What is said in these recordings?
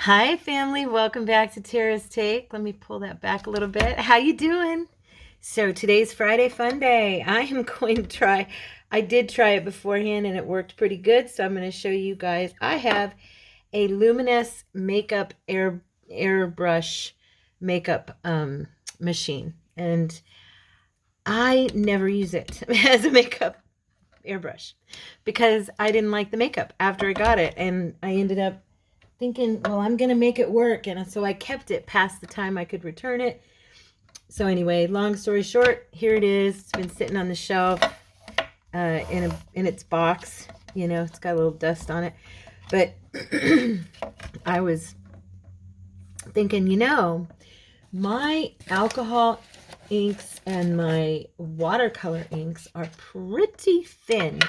Hi family, welcome back to Tara's Take. Let me pull that back a little bit. How you doing? So today's Friday Fun Day. I am going to try, I did try it beforehand and it worked pretty good. So I'm going to show you guys. I have a luminous makeup airbrush makeup machine. And I never use it as a makeup airbrush because I didn't like the makeup after I got it. And I ended up thinking, well, I'm going to make it work. And so I kept it past the time I could return it. So anyway, long story short, here it is. It's been sitting on the shelf in its box. You know, it's got a little dust on it. But I was thinking, my alcohol inks and my watercolor inks are pretty thin.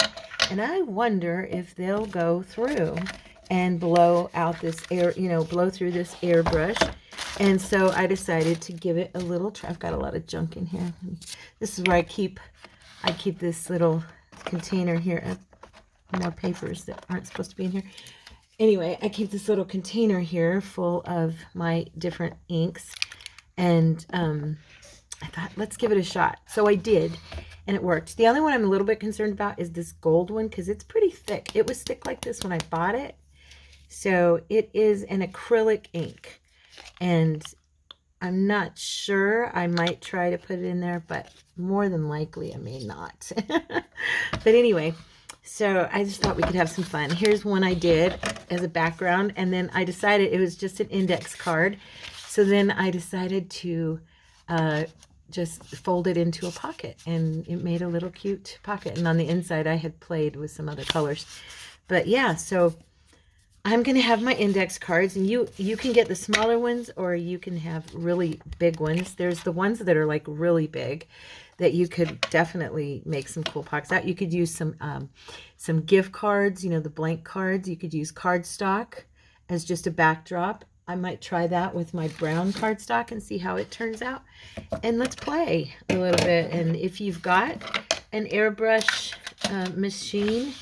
And I wonder if they'll go through and blow out this air, blow through this airbrush. And so I decided to give it a little try. I've got a lot of junk in here. This is where I keep this little container here of more papers that aren't supposed to be in here. Anyway, I keep this little container here full of my different inks. And I thought, let's give it a shot. So I did, and it worked. The only one I'm a little bit concerned about is this gold one because it's pretty thick. It was thick like this when I bought it. So it is an acrylic ink, and I'm not sure. I might try to put it in there, but more than likely I may not. But anyway, so I just thought we could have some fun. Here's one I did as a background, and then I decided it was just an index card. So then I decided to just fold it into a pocket, and it made a little cute pocket. And on the inside I had played with some other colors. But yeah, so I'm going to have my index cards, and you can get the smaller ones or you can have really big ones. There's the ones that are like really big that you could definitely make some cool pockets out. You could use some gift cards, the blank cards. You could use cardstock as just a backdrop. I might try that with my brown cardstock and see how it turns out. And let's play a little bit. And if you've got an airbrush machine,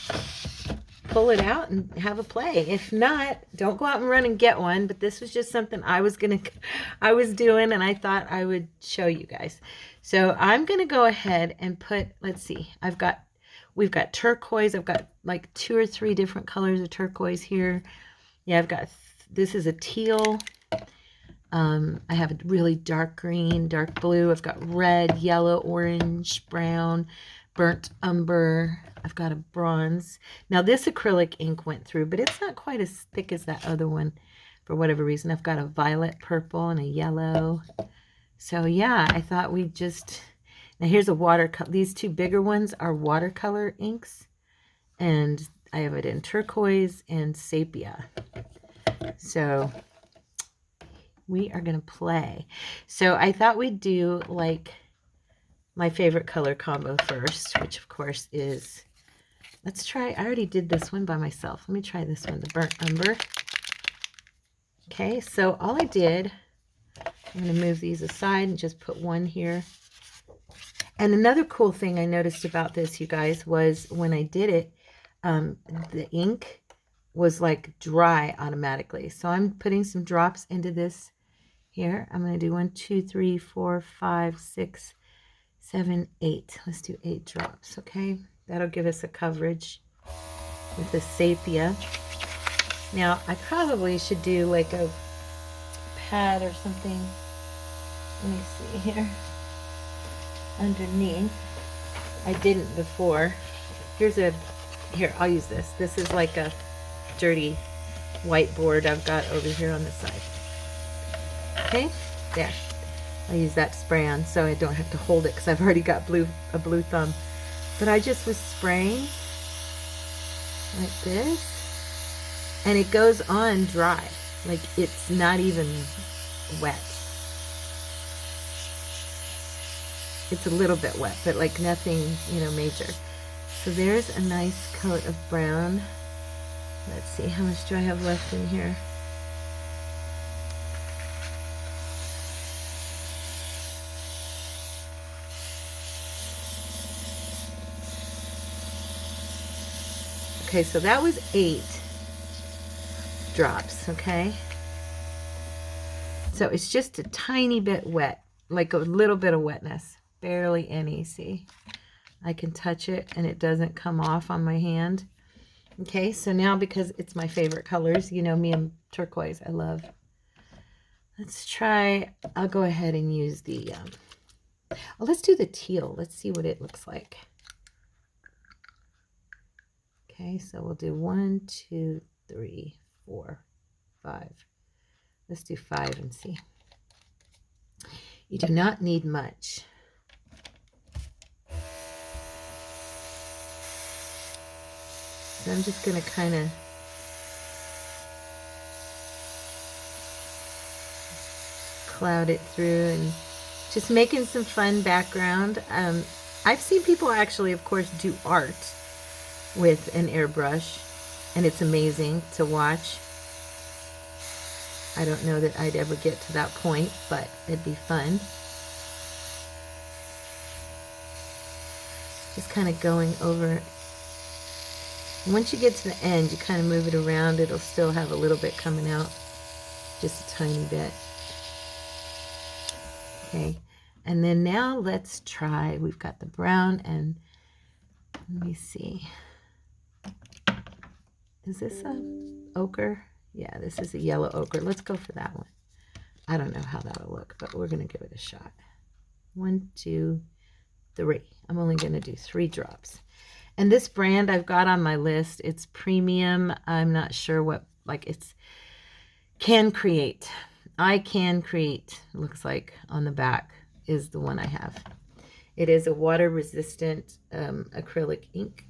pull it out and have a play. If not, don't go out and run and get one. But this was just something I was doing, and I thought I would show you guys. So I'm gonna go ahead and put, let's see, we've got turquoise. I've got like 2 or 3 different colors of turquoise here. Yeah, I've got, this is a teal. I have a really dark green, dark blue. I've got red, yellow, orange, brown, burnt umber. I've got a bronze. Now this acrylic ink went through, but it's not quite as thick as that other one for whatever reason. I've got a violet, purple, and a yellow. So yeah, I thought we'd just, now here's a watercolor. These 2 bigger ones are watercolor inks, and I have it in turquoise and sepia. So we are going to play. So I thought we'd do like my favorite color combo first, which of course is, let's try, I already did this one by myself. Let me try this one, the burnt umber. Okay, so all I did, I'm going to move these aside and just put one here. And another cool thing I noticed about this, you guys, was when I did it, the ink was like dry automatically. So I'm putting some drops into this here. I'm going to do 1, 2, 3, 4, 5, 6, 7, 8. Let's do 8 drops, okay? That'll give us a coverage with the sepia. Now, I probably should do like a pad or something. Let me see here. Underneath. I didn't before. Here, I'll use this. This is like a dirty whiteboard I've got over here on the side. Okay, there. I'll use that to spray on so I don't have to hold it because I've already got a blue thumb. But I just was spraying like this, and it goes on dry. Like it's not even wet. It's a little bit wet, but like nothing, major. So there's a nice coat of brown. Let's see, how much do I have left in here? Okay, so that was 8 drops, okay? So it's just a tiny bit wet, like a little bit of wetness, barely any. See, I can touch it and it doesn't come off on my hand. Okay, so now because it's my favorite colors, you know me and turquoise, I love. Let's try, I'll go ahead and use the, let's do the teal. Let's see what it looks like. Okay, so we'll do 1, 2, 3, 4, 5. Let's do 5 and see. You do not need much. So I'm just going to kind of cloud it through and just making some fun background. I've seen people actually, of course, do art with an airbrush, and it's amazing to watch. I don't know that I'd ever get to that point, but it'd be fun. Just kind of going over. Once you get to the end, you kind of move it around. It'll still have a little bit coming out, just a tiny bit. Okay, and then now let's try, we've got the brown, and let me see. Is this a ochre? Yeah, this is a yellow ochre. Let's go for that one. I don't know how that'll look, but we're going to give it a shot. 1, 2, 3. I'm only going to do 3 drops. And this brand I've got on my list, it's premium. I'm not sure what, like it's Can Create. I Can Create, looks like on the back, is the one I have. It is a water-resistant acrylic ink.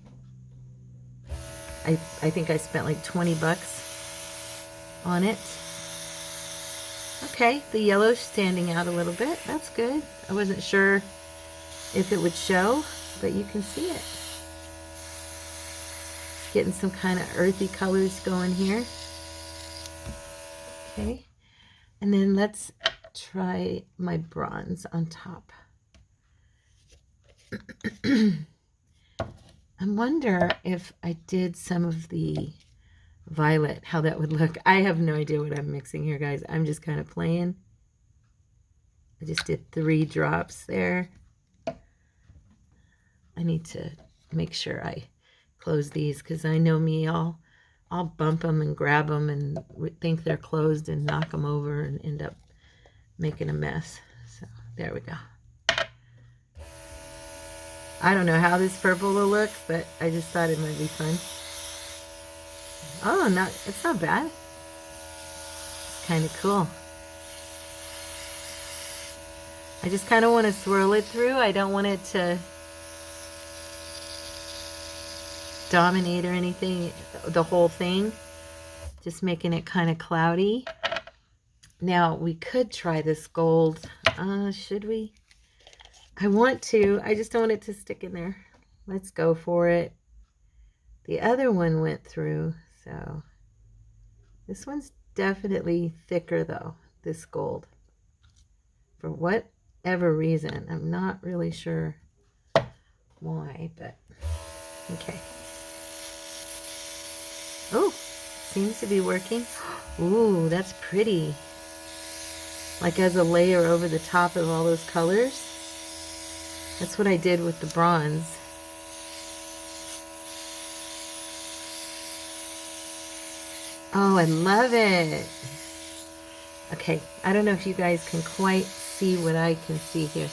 I think I spent like 20 bucks on it. Okay, the yellow's standing out a little bit. That's good. I wasn't sure if it would show, but you can see it. Getting some kind of earthy colors going here. Okay, and then let's try my bronze on top. I wonder if I did some of the violet, how that would look. I have no idea what I'm mixing here, guys. I'm just kind of playing. I just did 3 drops there. I need to make sure I close these because I know me, I'll bump them and grab them and think they're closed and knock them over and end up making a mess. So there we go. I don't know how this purple will look, but I just thought it might be fun. Oh, it's not bad. It's kind of cool. I just kind of want to swirl it through. I don't want it to dominate or anything, the whole thing. Just making it kind of cloudy. Now, we could try this gold. Should we? I want to. I just don't want it to stick in there. Let's go for it. The other one went through, so this one's definitely thicker though, this gold. For whatever reason, I'm not really sure why, but okay. Oh, seems to be working. Ooh, that's pretty. Like as a layer over the top of all those colors. That's what I did with the bronze. Oh, I love it. Okay, I don't know if you guys can quite see what I can see here.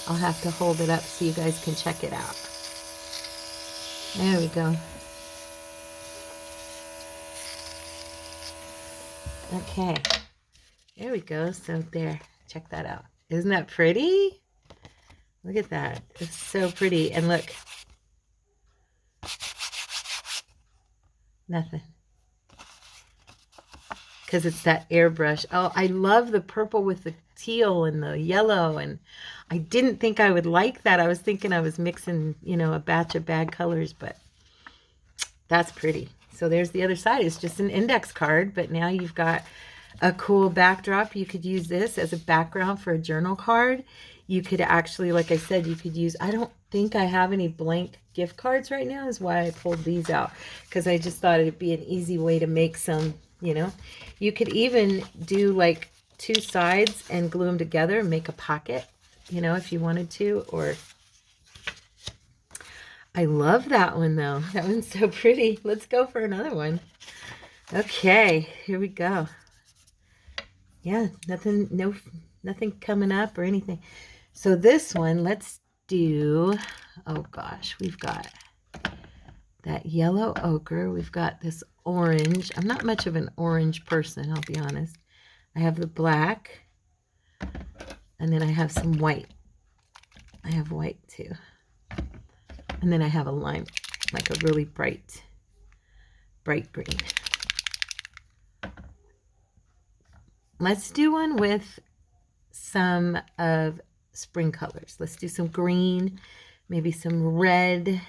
I'll have to hold it up so you guys can check it out. There we go. Okay, there we go. So there, check that out. Isn't that pretty? Look at that. It's so pretty. And look. Nothing. Because it's that airbrush. Oh, I love the purple with the teal and the yellow. And I didn't think I would like that. I was thinking I was mixing, you know, a batch of bad colors. But that's pretty. So there's the other side. It's just an index card. But now you've got a cool backdrop. You could use this as a background for a journal card. You could actually, like I said, you could use, I don't think I have any blank gift cards right now, is why I pulled these out. Because I just thought it'd be an easy way to make some, you know. You could even do like two sides and glue them together and make a pocket, you know, if you wanted to. Or I love that one though. That one's so pretty. Let's go for another one. Okay, here we go. Yeah, nothing coming up or anything. So this one, let's do, oh gosh, we've got that yellow ochre. We've got this orange. I'm not much of an orange person, I'll be honest. I have the black, and then I have some white. I have white too. And then I have a lime, like a really bright green. Let's do one with some of spring colors. Let's do some green, maybe some red,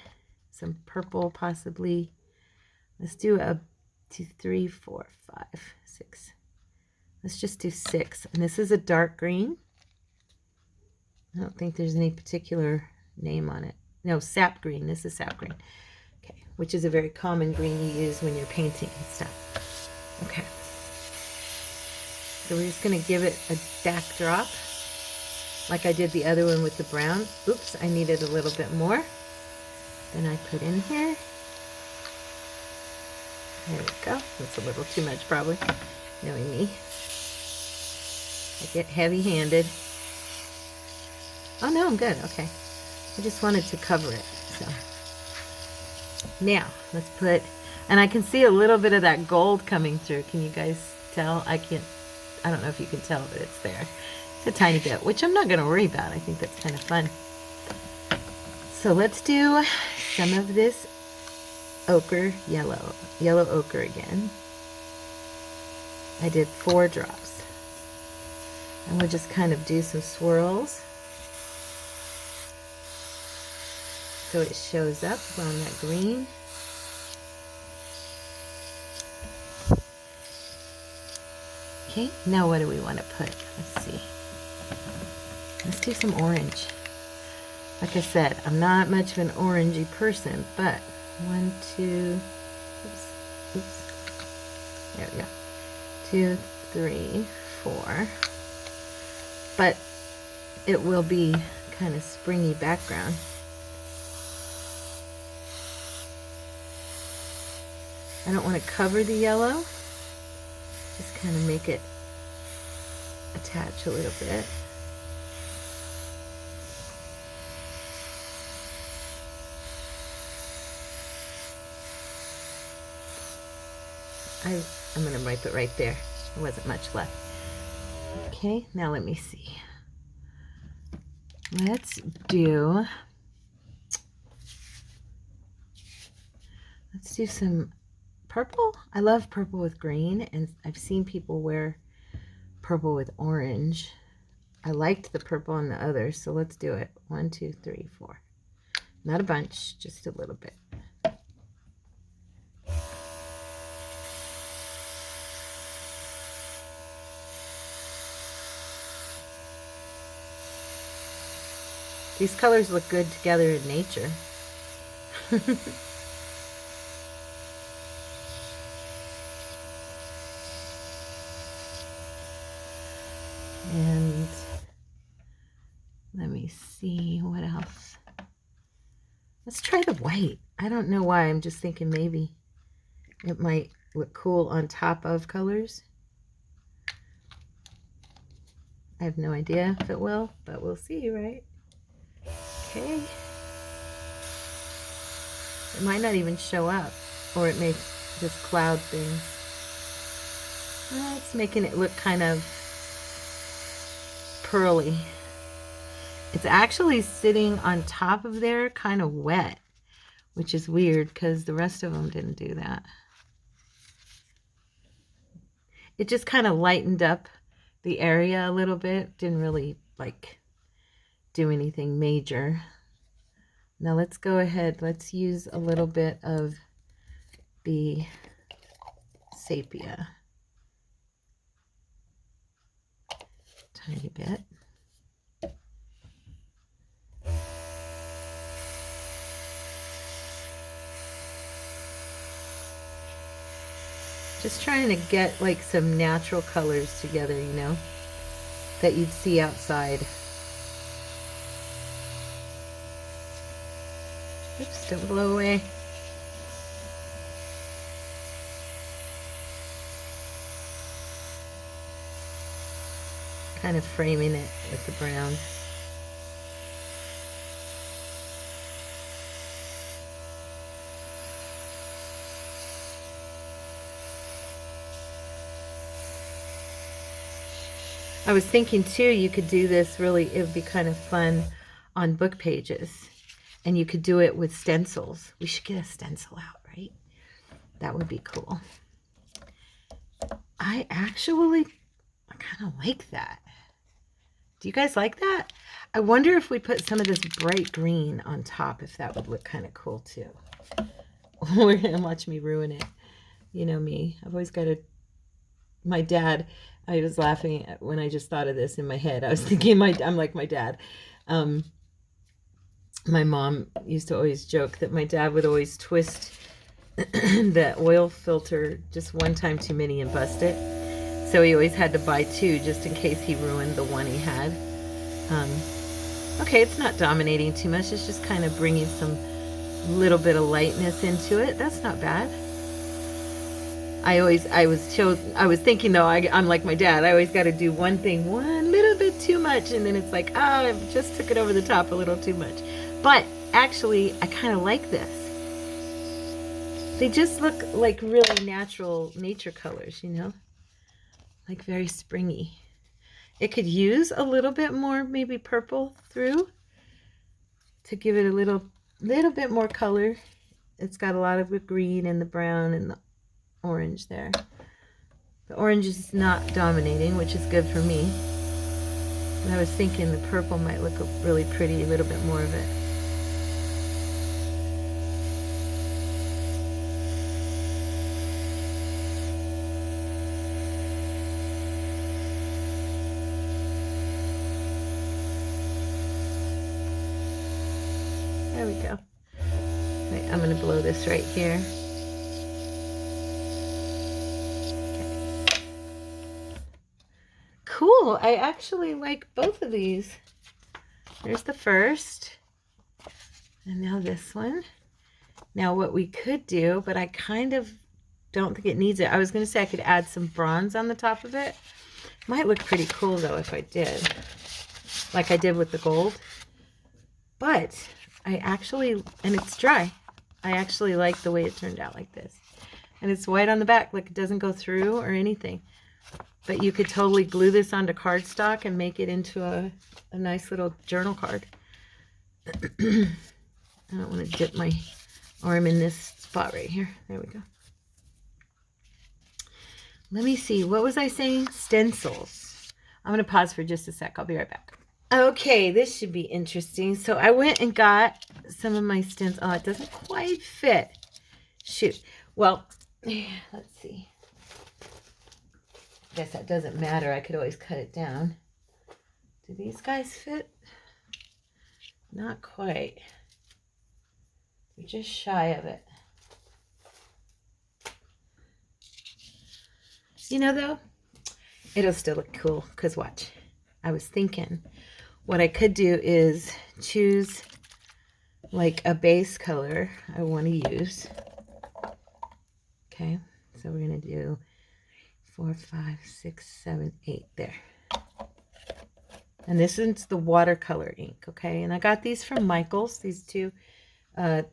some purple possibly. Let's do 2, 3, 4, 5, 6. Let's just do 6. And this is a dark green. I don't think there's any particular name on it. No, sap green. This is sap green. Okay, which is a very common green you use when you're painting and stuff. Okay. So we're just going to give it a backdrop like I did the other one with the brown. Oops, I needed a little bit more than I put in here. There we go. That's a little too much probably, knowing me. I get heavy-handed. Oh no, I'm good. Okay. I just wanted to cover it. So now let's put, and I can see a little bit of that gold coming through. Can you guys tell? I don't know if you can tell, but it's there. It's a tiny bit, which I'm not going to worry about. I think that's kind of fun. So let's do some of this ochre yellow ochre again. I did 4 drops. And we'll just kind of do some swirls so it shows up on that green. Okay, now what do we want to put? Let's see. Let's do some orange. Like I said, I'm not much of an orangey person, but 1, 2, oops. There we go. 2, 3, 4. But it will be kind of springy background. I don't want to cover the yellow. Just kind of make it attach a little bit. I'm going to wipe it right there. There wasn't much left. Okay, now let me see. Let's do some purple. I love purple with green, and I've seen people wear purple with orange. I liked the purple on the others, so let's do it. 1, 2, 3, 4. Not a bunch, just a little bit. These colors look good together in nature. And let me see what else. Let's try the white. I don't know why. I'm just thinking maybe it might look cool on top of colors. I have no idea if it will, but we'll see, right? Okay. It might not even show up, or it may just cloud things. It's making it look kind of pearly. It's actually sitting on top of there kind of wet, which is weird because the rest of them didn't do that. It just kind of lightened up the area a little bit. Didn't really like do anything major. Now let's go ahead. Let's use a little bit of the sepia. Tiny bit. Just trying to get like some natural colors together, you know. that you'd see outside. Oops, don't blow away. Kind of framing it with the brown. I was thinking too, you could do this really, it would be kind of fun on book pages. And you could do it with stencils. We should get a stencil out, right? That would be cool. I kind of like that. Do you guys like that? I wonder if we put some of this bright green on top, if that would look kind of cool too. Or watch me ruin it. You know me. I've always got to... My dad, I was laughing when I just thought of this in my head. I was thinking I'm like my dad. My mom used to always joke that my dad would always twist the oil filter just one time too many and bust it. So he always had to buy two just in case he ruined the one he had. Okay, it's not dominating too much. It's just kind of bringing some little bit of lightness into it. That's not bad. I was thinking though, I'm like my dad. I always got to do one thing one little bit too much, and then it's like, oh, I just took it over the top a little too much. But actually, I kind of like this. They just look like really natural nature colors, you know, like very springy. It could use a little bit more, maybe purple through, to give it a little bit more color. It's got a lot of the green and the brown and the orange there. The orange is not dominating, which is good for me. And I was thinking the purple might look really pretty, a little bit more of it. There we go. Wait, I'm going to blow this right here. Okay. Cool. I actually like both of these. There's the first. And now this one. Now what we could do, but I kind of don't think it needs it. I was going to say I could add some bronze on the top of it. Might look pretty cool though if I did. Like I did with the gold. But I actually, and it's dry, I actually like the way it turned out like this. And it's white on the back, like it doesn't go through or anything. But you could totally glue this onto cardstock and make it into a nice little journal card. I don't want to dip my arm in this spot right here. There we go. Let me see, what was I saying? Stencils. I'm going to pause for just a sec. I'll be right back. Okay, this should be interesting. So I went and got some of my stencils. Oh, it doesn't quite fit. Shoot. Well, let's see. I guess that doesn't matter. I could always cut it down. Do these guys fit? Not quite. They're just shy of it. You know, though, it'll still look cool, because watch. I was thinking what I could do is choose like a base color I want to use. Okay, so we're going to do 4, 5, 6, 7, 8 there. And this is the watercolor ink, okay? And I got these from Michael's, these two,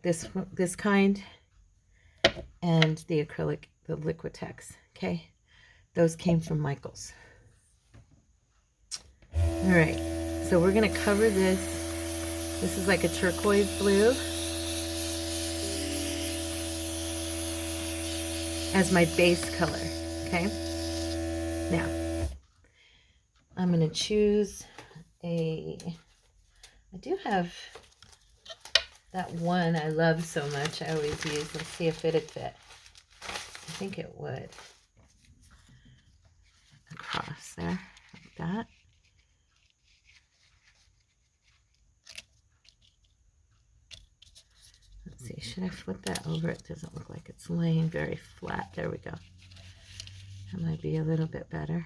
this kind, and the acrylic, the Liquitex, okay? Those came from Michael's. All right, so we're going to cover this. This is like a turquoise blue as my base color, okay? Now, I'm going to choose I do have that one I love so much. I always use. Let's see if it'd fit. I think it would. Across there, like that. Let's see, should I flip that over? It doesn't look like it's laying very flat. There we go. That might be a little bit better.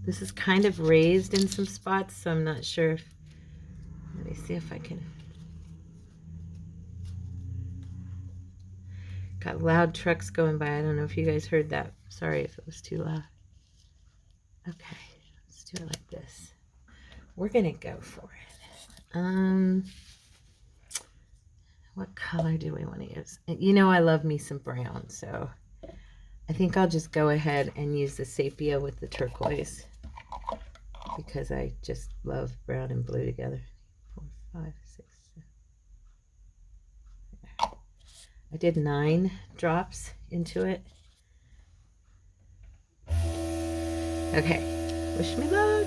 This is kind of raised in some spots, so I'm not sure if, let me see if I can. Got loud trucks going by. I don't know if you guys heard that. Sorry if it was too loud. Okay, let's do it like this. We're gonna go for it. What color do we want to use? You know, I love me some brown, so I think I'll just go ahead and use the sepia with the turquoise because I just love brown and blue together. 4, 5, 6, 7. I did 9 drops into it. Okay, wish me luck.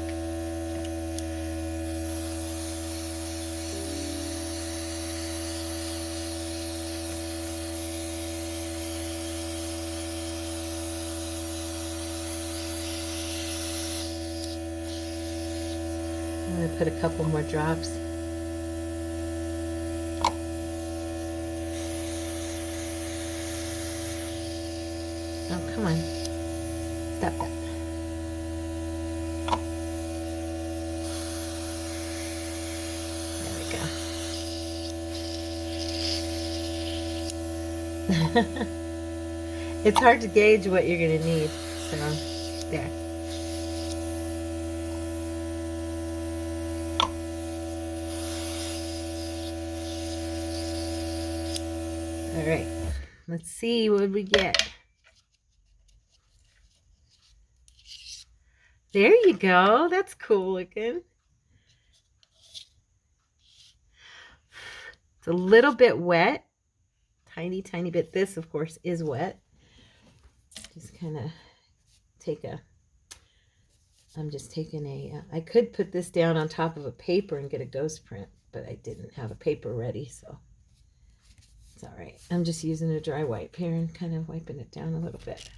I'm going to put a couple more drops. Oh, come on. Stop that. There we go. It's hard to gauge what you're going to need, so there. All right, let's see what we get. There you go. That's cool looking. It's a little bit wet. Tiny, tiny bit. This, of course, is wet. Just kind of take a... I'm just taking a... I could put this down on top of a paper and get a ghost print, but I didn't have a paper ready, so it's all right. I'm just using a dry wipe here and kind of wiping it down a little bit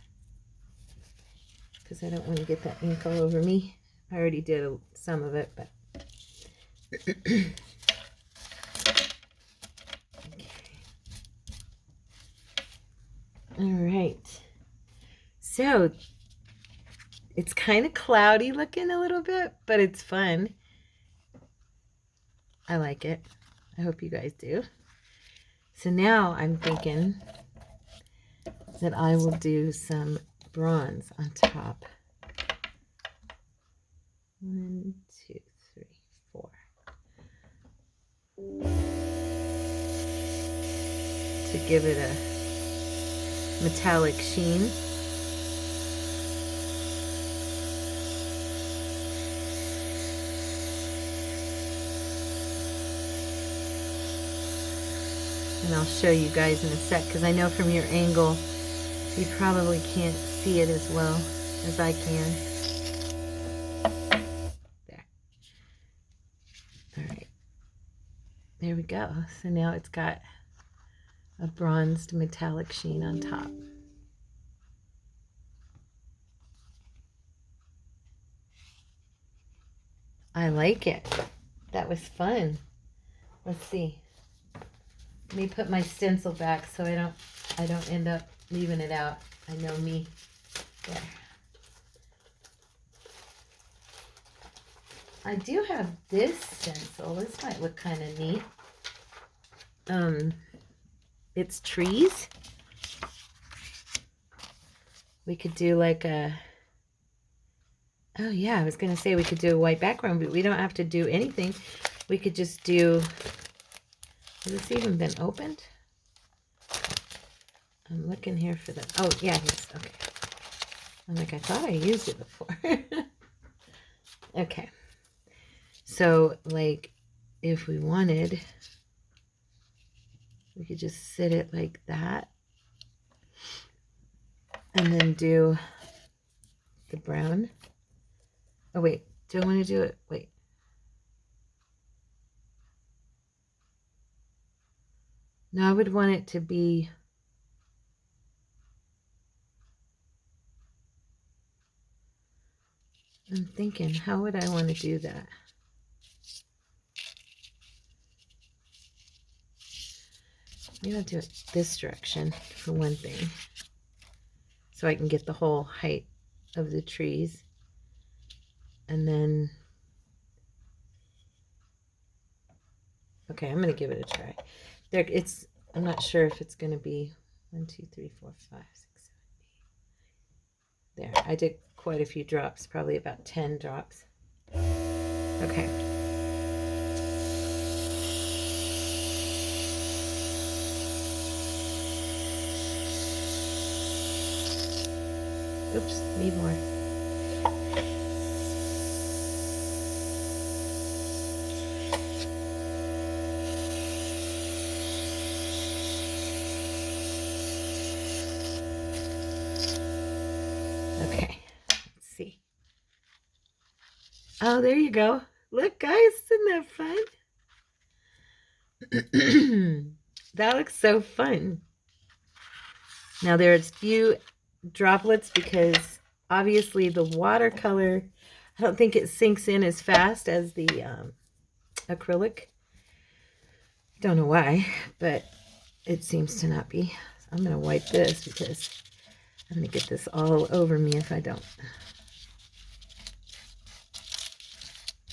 because I don't want to get that ink all over me. I already did some of it, but... Okay. All right. So it's kind of cloudy looking a little bit, but it's fun. I like it. I hope you guys do. So now I'm thinking that I will do some bronze on top. 1, 2, 3, 4. To give it a metallic sheen. And I'll show you guys in a sec because I know from your angle you probably can't see it as well as I can. There. All right. There we go. So now it's got a bronzed metallic sheen on top. I like it. That was fun. Let's see. Let me put my stencil back so I don't end up leaving it out. I know me. There. I do have this stencil. This might look kind of neat. It's trees. We could do like a... Oh yeah, I was going to say we could do a white background, but we don't have to do anything. We could just do... Has this even been opened? I'm looking here for the... Oh, yeah, okay. I'm like, I thought I used it before. Okay. So, like, if we wanted, we could just sit it like that. And then do the brown. Oh, wait. Do I want to do it? Wait. No, I would want it to be... I'm thinking, how would I want to do that? Maybe I'll do it this direction for one thing, so I can get the whole height of the trees. And then, okay, I'm going to give it a try. There, I'm not sure if it's going to be 1, 2, 3, 4, 5, 6, 7, 8. There, I did quite a few drops, probably about 10 drops. Okay. Oops, need more. Okay, let's see. Oh, there you go. Look, guys, isn't that fun? That looks so fun. Now there's few droplets because obviously the watercolor, I don't think it sinks in as fast as the acrylic. Don't know why, but it seems to not be. So I'm going to wipe this because I'm going to get this all over me if I don't.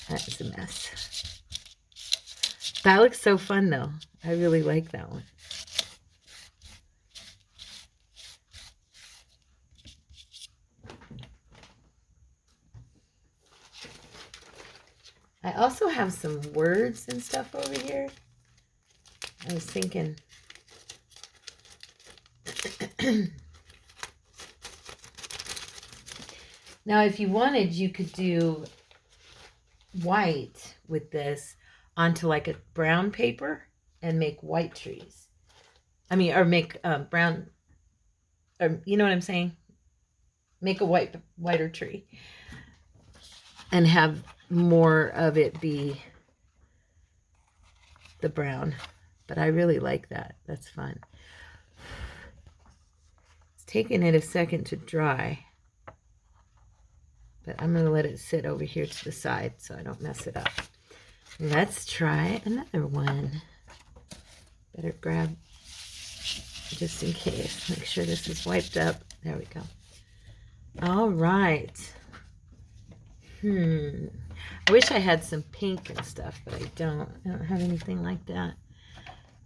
That is a mess. That looks so fun though. I really like that one. I also have some words and stuff over here. I was thinking. Now, if you wanted, you could do white with this onto like a brown paper and make white trees. I mean, or make brown, or you know what I'm saying? Make a whiter tree and have more of it be the brown. But I really like that. That's fun. It's taking it a second to dry. But I'm going to let it sit over here to the side so I don't mess it up. Let's try another one. Better grab just in case. Make sure this is wiped up. There we go. All right. I wish I had some pink and stuff, but I don't. I don't have anything like that.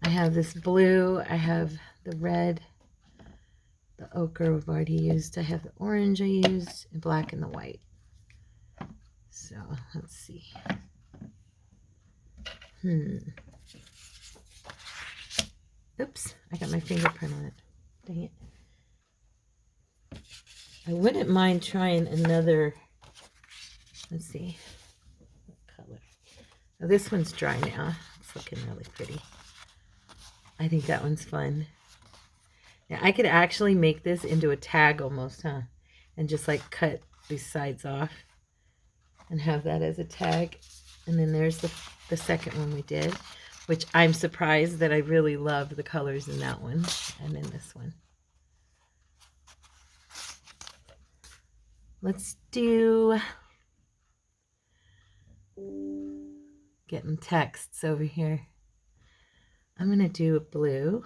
I have this blue. I have the red. The ochre we've already used. I have the orange I used, and black and the white. So, let's see. Oops, I got my fingerprint on it. Dang it. I wouldn't mind trying another, let's see, what color. Oh, this one's dry now. It's looking really pretty. I think that one's fun. Now, I could actually make this into a tag almost, huh? And just like cut these sides off and have that as a tag. And then there's the second one we did, which I'm surprised that I really love the colors in that one and in this one. Let's do, getting texts over here. I'm going to do a blue,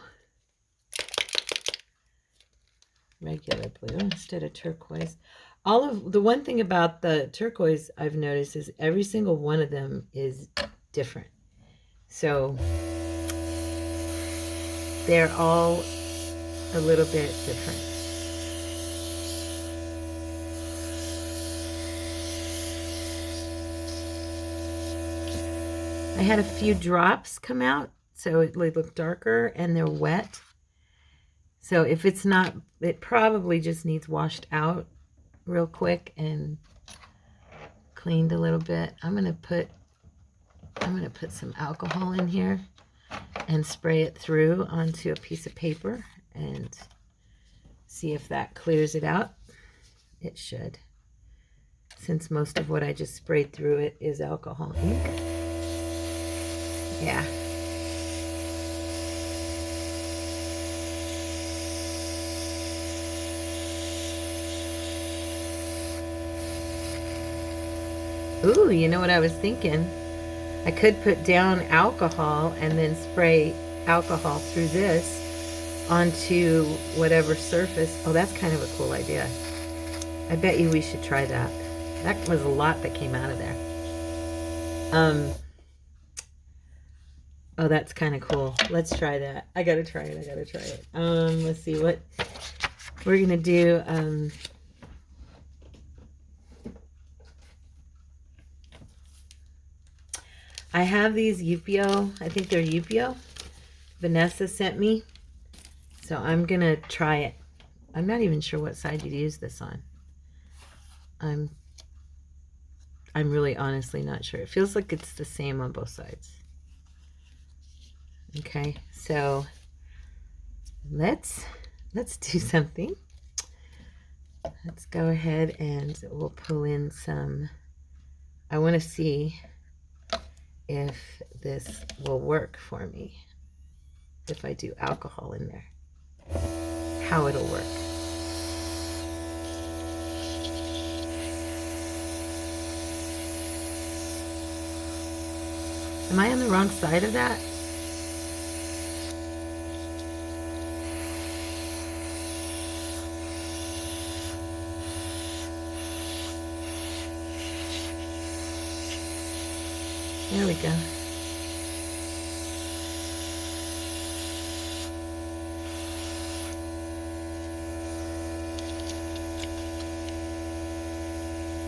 regular blue instead of turquoise. All of the one thing about the turquoise I've noticed is every single one of them is different. So they're all a little bit different. I had a few drops come out, so it looked darker, and they're wet. So if it's not, it probably just needs washed out real quick and cleaned a little bit. I'm gonna put some alcohol in here and spray it through onto a piece of paper and see if that clears it out. It should, since most of what I just sprayed through it is alcohol ink. Yeah. Ooh, you know what I was thinking? I could put down alcohol and then spray alcohol through this onto whatever surface. Oh, that's kind of a cool idea. I bet you we should try that. That was a lot that came out of there. Oh, that's kind of cool. Let's try that. I gotta try it. I gotta try it. Let's see what we're gonna do. I have these Yupio. I think they're Yupio. Vanessa sent me. So I'm gonna try it. I'm not even sure what side you'd use this on. I'm really honestly not sure. It feels like it's the same on both sides. Okay, so let's do something. Let's go ahead and we'll pull in some. I want to see if this will work for me. If I do alcohol in there, how it'll work. Am I on the wrong side of that? There we go.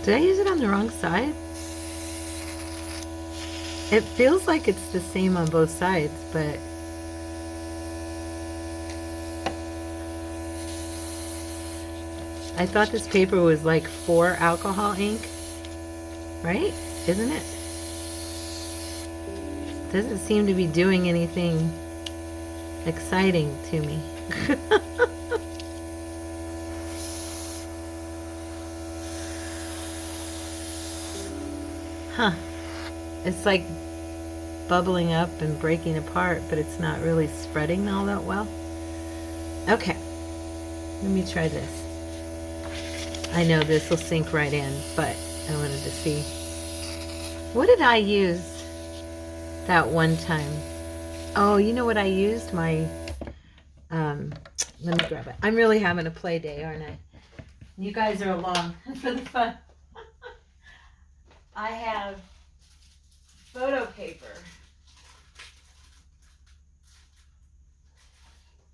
Did I use it on the wrong side? It feels like it's the same on both sides, but I thought this paper was like for alcohol ink, right? Isn't it? Doesn't seem to be doing anything exciting to me. Huh. It's like bubbling up and breaking apart, but it's not really spreading all that well. Okay. Let me try this. I know this will sink right in, but I wanted to see. What did I use that one time? Oh, you know what I used? My, let me grab it. I'm really having a play day, aren't I? You guys are along for the fun. I have photo paper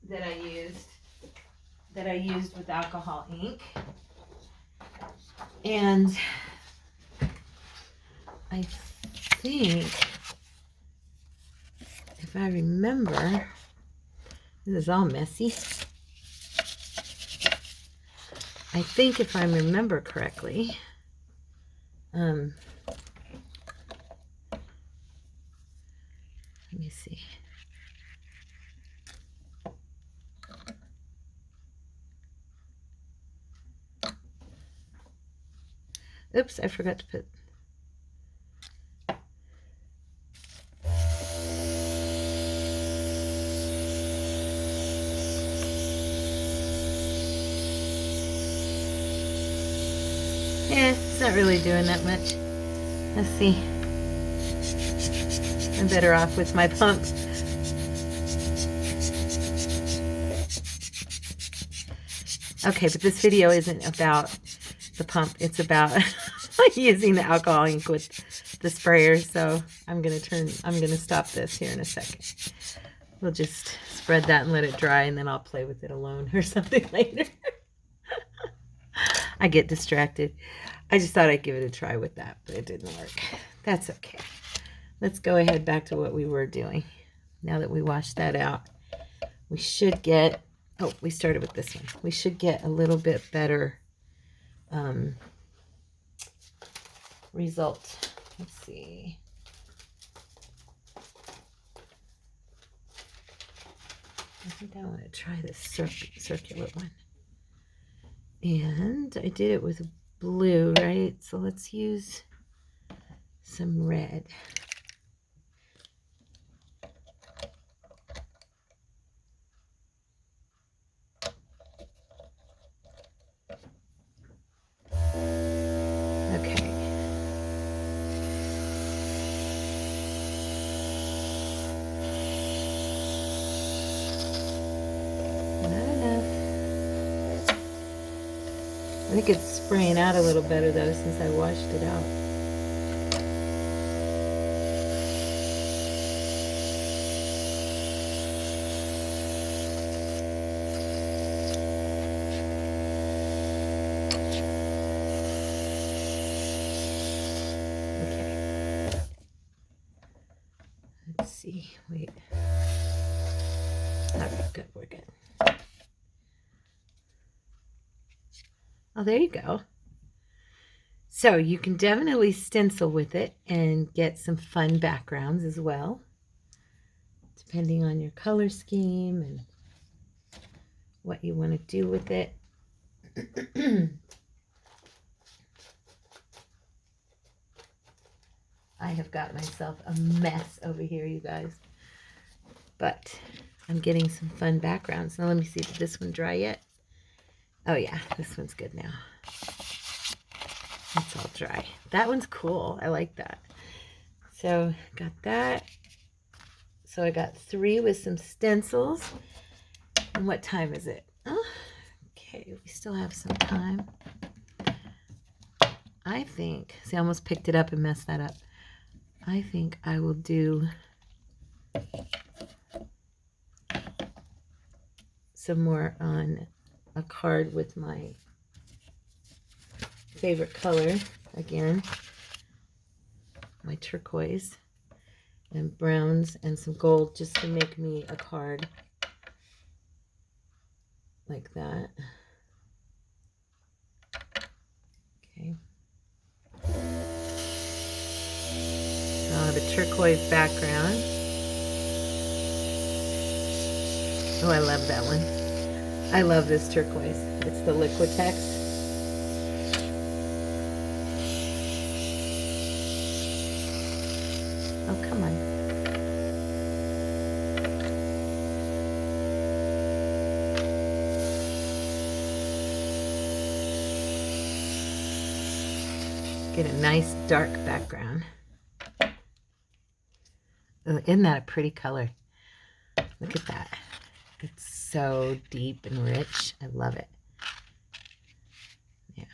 that I used with alcohol ink. And I think, if I remember, this is all messy. I think if I remember correctly, let me see. Oops, I forgot to put. Yeah, it's not really doing that much. Let's see. I'm better off with my pump. Okay, but this video isn't about the pump. It's about using the alcohol ink with the sprayer. So I'm gonna stop this here in a second. We'll just spread that and let it dry, and then I'll play with it alone or something later. I get distracted. I just thought I'd give it a try with that, but it didn't work. That's okay. Let's go ahead back to what we were doing. Now that we washed that out, we should get, oh, we started with this one. We should get a little bit better result. Let's see. I think I want to try this circular one. And I did it with blue, right? So let's use some red. Okay. Not enough. I think it's spraying out a little better though since I washed it out. Okay. Let's see. Wait. All right, good. We're good. Oh, there you go. So you can definitely stencil with it and get some fun backgrounds as well, depending on your color scheme and what you want to do with it. I have got myself a mess over here, you guys, but I'm getting some fun backgrounds. Now let me see, did this one dry yet? Oh yeah, this one's good now. It's all dry. That one's cool. I like that. So got that. So I got 3 with some stencils. And what time is it? Oh, okay, we still have some time. I think, see, I almost picked it up and messed that up. I think I will do some more on a card with my favorite color again, my turquoise and browns and some gold, just to make me a card like that. Okay. So I'll have a turquoise background. Oh, I love that one. I love this turquoise. It's the Liquitex. Oh, come on. Get a nice dark background. Oh, isn't that a pretty color? Look at that. It's so deep and rich. I love it. Yeah.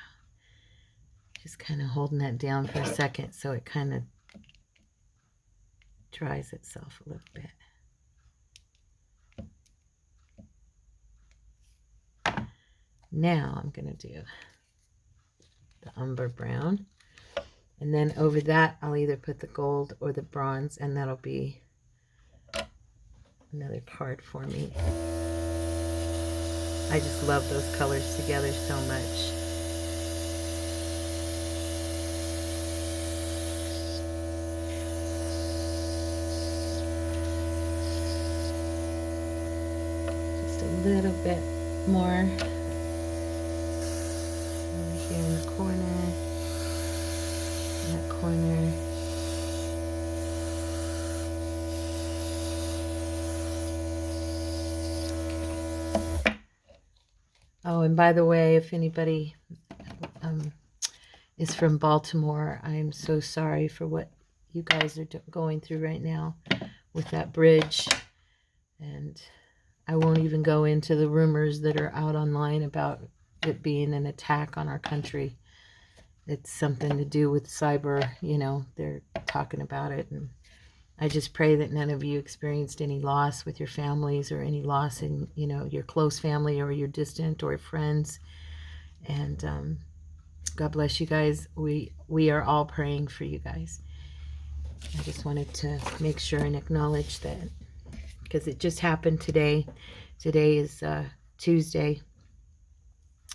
Just kind of holding that down for a second so it kind of dries itself a little bit. Now I'm going to do the umber brown. And then over that, I'll either put the gold or the bronze, and that'll be another card for me. I just love those colors together so much. Just a little bit more over here in the corner, that corner. Oh, and by the way, if anybody is from Baltimore, I'm so sorry for what you guys are going through right now with that bridge. And I won't even go into the rumors that are out online about it being an attack on our country. It's something to do with cyber, you know, they're talking about it. And I just pray that none of you experienced any loss with your families or any loss in, you know, your close family or your distant or friends. And God bless you guys. We are all praying for you guys. I just wanted to make sure and acknowledge that, because it just happened today. Today is Tuesday.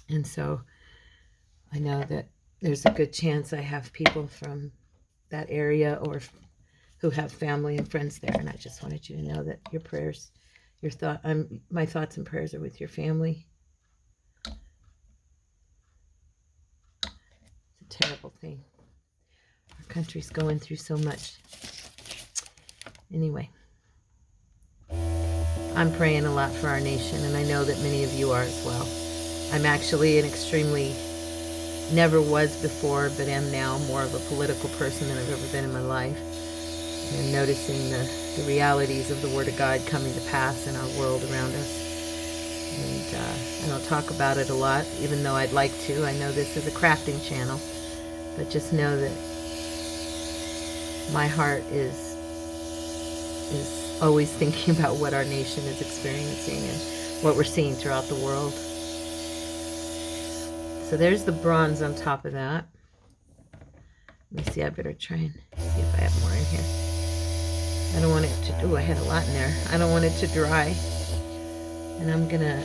And so I know that there's a good chance I have people from that area or who have family and friends there. And I just wanted you to know that your prayers, my thoughts and prayers are with your family. It's a terrible thing. Our country's going through so much. Anyway, I'm praying a lot for our nation, and I know that many of you are as well. I'm actually an extremely, never was before, but am now more of a political person than I've ever been in my life. And noticing the realities of the Word of God coming to pass in our world around us. And I don't talk about it a lot, even though I'd like to. I know this is a crafting channel, but just know that my heart is always thinking about what our nation is experiencing and what we're seeing throughout the world. So there's the bronze on top of that. Let me see, I better try and see if I have more in here. I don't want it to, oh, I had a lot in there. I don't want it to dry. And I'm gonna,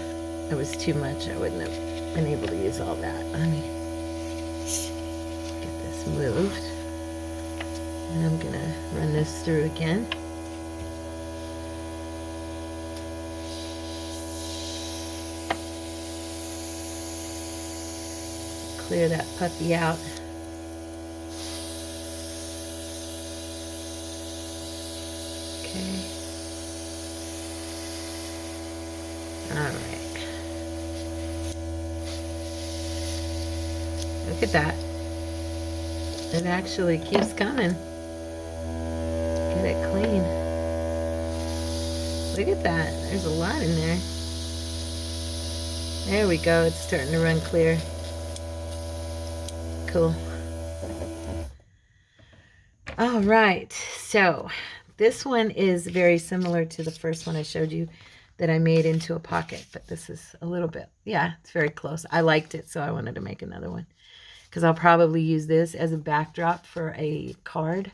it was too much. I wouldn't have been able to use all that. Let me get this moved. And I'm gonna run this through again. Clear that puppy out. Okay. All right. Look at that. It actually keeps coming. Get it clean. Look at that. There's a lot in there. There we go. It's starting to run clear. Cool. All right. So this one is very similar to the first one I showed you that I made into a pocket, but this is a little bit, yeah, it's very close. I liked it, so I wanted to make another one because I'll probably use this as a backdrop for a card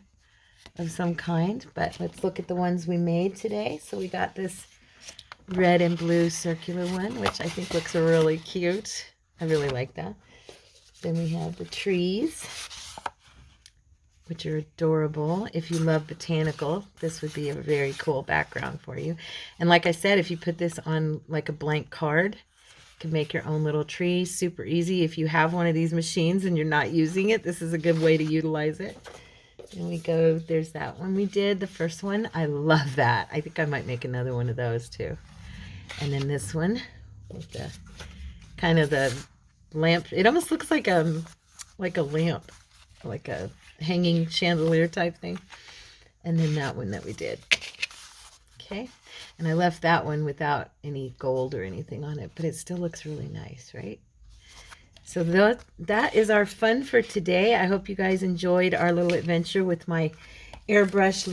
of some kind. But let's look at the ones we made today. So we got this red and blue circular one, which I think looks really cute. I really like that. Then we have the trees, which are adorable. If you love botanical, this would be a very cool background for you. And like I said, if you put this on like a blank card, you can make your own little tree. Super easy. If you have one of these machines and you're not using it, this is a good way to utilize it. And we go, there's that one we did, the first one. I love that. I think I might make another one of those too. And then this one with the kind of the lamp. It almost looks like a lamp, like a hanging chandelier type thing. And then that one that we did. Okay. And I left that one without any gold or anything on it, but it still looks really nice, right? So that is our fun for today. I hope you guys enjoyed our little adventure with my Airbrush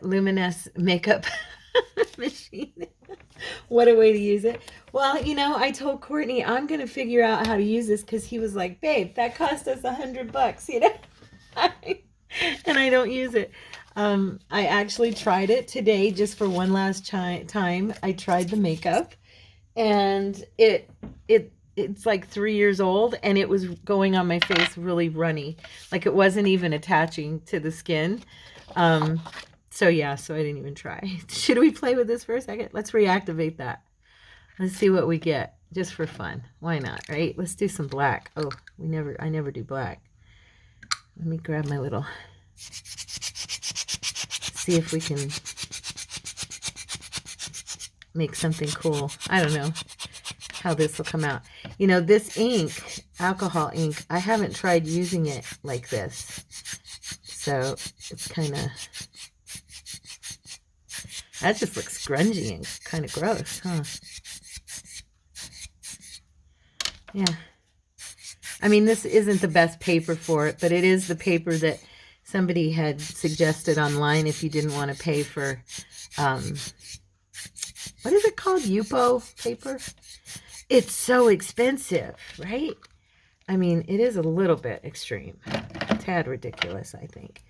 luminous makeup machine. What a way to use it. Well, you know, I told Courtney I'm going to figure out how to use this because he was like, babe, that cost us $100, you know? And I don't use it. I actually tried it today just for one last time. I tried the makeup and it's like 3 years old and it was going on my face really runny. Like it wasn't even attaching to the skin. So yeah, so I didn't even try. Should we play with this for a second? Let's reactivate that. Let's see what we get just for fun. Why not, right? Let's do some black. Oh, I never do black. Let me grab my little, see if we can make something cool. I don't know how this will come out. You know, this ink, alcohol ink, I haven't tried using it like this. So it's kind of, that just looks grungy and kind of gross, huh? Yeah. I mean, this isn't the best paper for it, but it is the paper that somebody had suggested online if you didn't want to pay for, what is it called? Yupo paper? It's so expensive, right? I mean, it is a little bit extreme. A tad ridiculous, I think.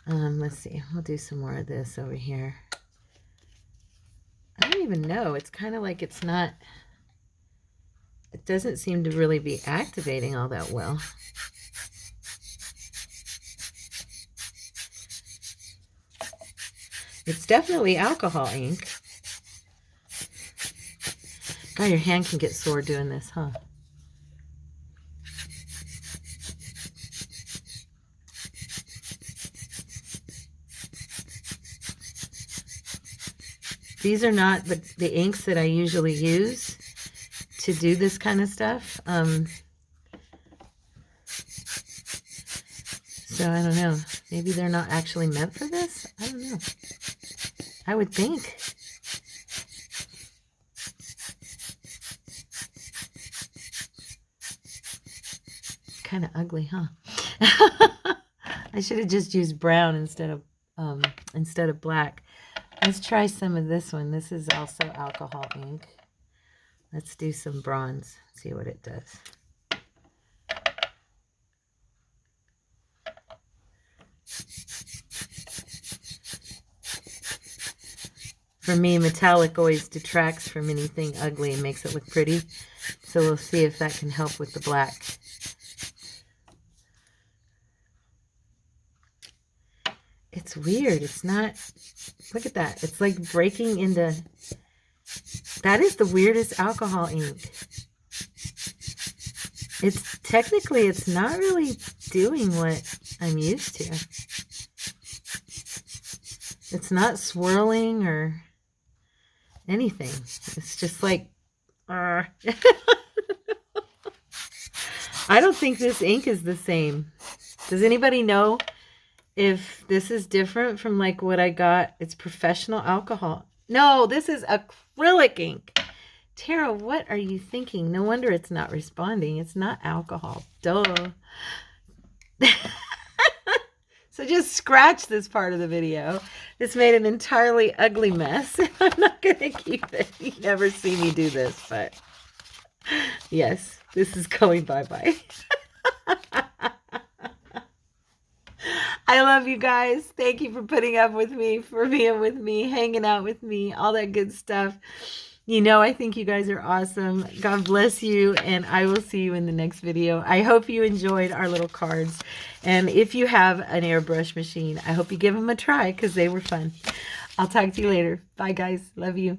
Let's see. We'll do some more of this over here. I don't even know. It's kind of like it's not, it doesn't seem to really be activating all that well. It's definitely alcohol ink. God, your hand can get sore doing this, huh? These are not the inks that I usually use to do this kind of stuff. So I don't know. Maybe they're not actually meant for this? I don't know. I would think. kind of ugly, huh? I should have just used brown instead of black. Let's try some of this one. This is also alcohol ink. Let's do some bronze. See what it does. For me, metallic always detracts from anything ugly and makes it look pretty. So we'll see if that can help with the black. It's weird. It's not... Look at that. It's like breaking into... That is the weirdest alcohol ink. It's technically, it's not really doing what I'm used to. It's not swirling or anything. It's just like... I don't think this ink is the same. Does anybody know if this is different from like what I got? It's professional alcohol. No, this is acrylic ink. Tara, what are you thinking? No wonder it's not responding. It's not alcohol. Duh. So just scratch this part of the video. This made an entirely ugly mess. I'm not going to keep it. You never see me do this, but yes, this is going bye-bye. I love you guys. Thank you for putting up with me, for being with me, hanging out with me, all that good stuff. You know, I think you guys are awesome. God bless you, and I will see you in the next video. I hope you enjoyed our little cards. And if you have an airbrush machine, I hope you give them a try because they were fun. I'll talk to you later. Bye, guys. Love you.